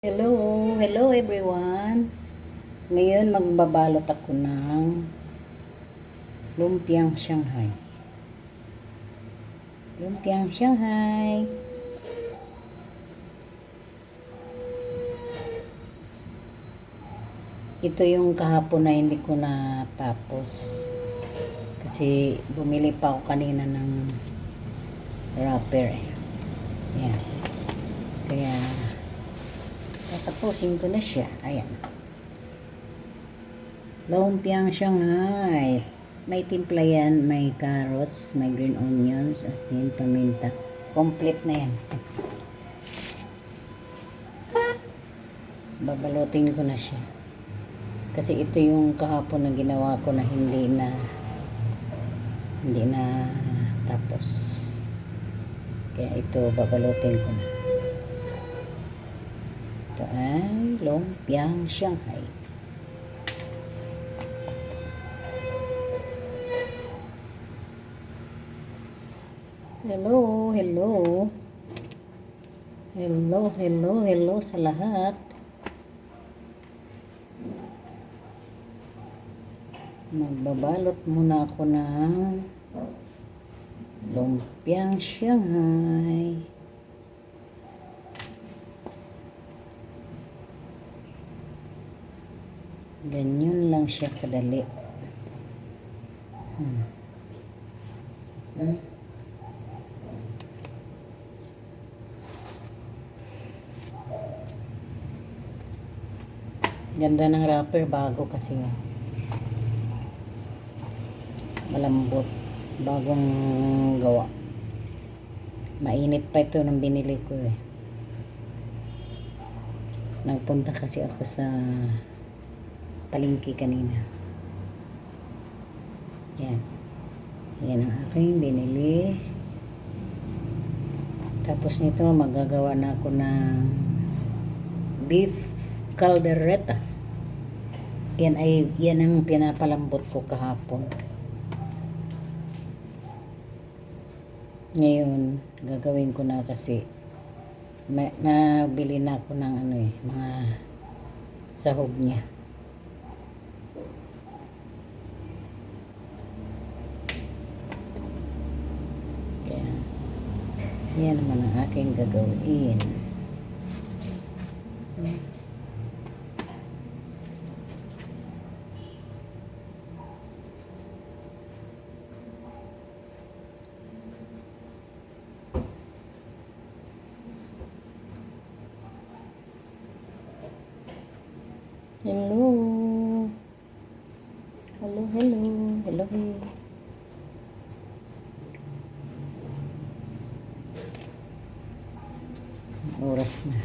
Hello, hello everyone. Ngayon magbabalot ako ng lumpiang Shanghai. Lumpiang Shanghai. Ito yung kahapon na hindi ko na tapos. Kasi bumili pa ako kanina ng wrapper. Ayan. Kaya tatapusin ko na siya. Ayan. Lumpiang Shanghai. May timpla yan, may carrots, may green onions, asin, paminta. Complete na yan. Babalutin ko na siya. Kasi ito yung kahapon na ginawa ko na hindi na tapos. Kaya ito babalutin ko na. Ito ay lumpiang Shanghai. Hello, hello. Hello, hello, hello sa lahat. Magbabalot muna ako ng lumpiang Shanghai. Ganyan lang siya kadali. Ganda ng wrapper, bago kasi malambot, bagong gawa. Mainit pa ito nung binili ko Nagpunta kasi ako sa palengke kanina. Yan ang aking binili. Tapos nito magagawa na ako ng beef caldereta. Yan ang pinapalambot ko kahapon. Ngayon gagawin ko na kasi nabili na ako ng mga sahog niya. Kaya yan naman ang aking gagawin. Hello. Hello, hello. Hello, hey. Oras na.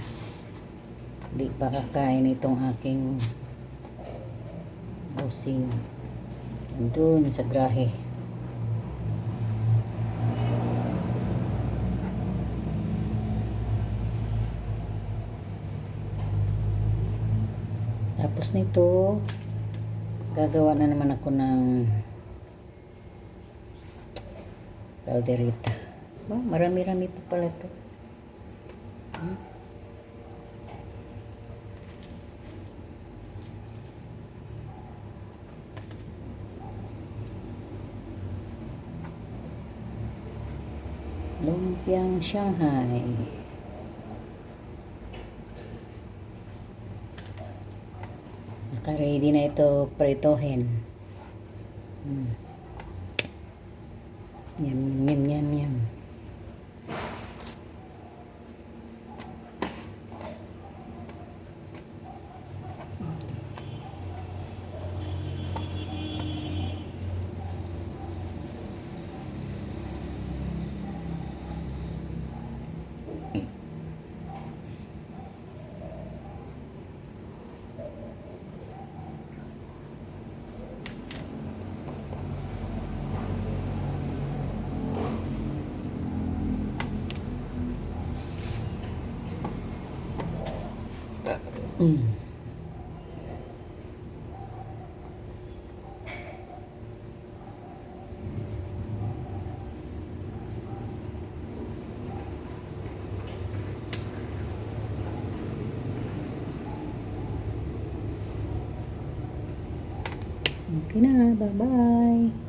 Hindi pa kakain itong aking busing. Doon sa grahe. Tapos nito, gagawa na naman ako ng caldereta. Marami-rami pa pala ito. Lumpiang Shanghai. Naka-ready na ito pritohin. Yum, yum, yum, yum. Okay na, bye-bye.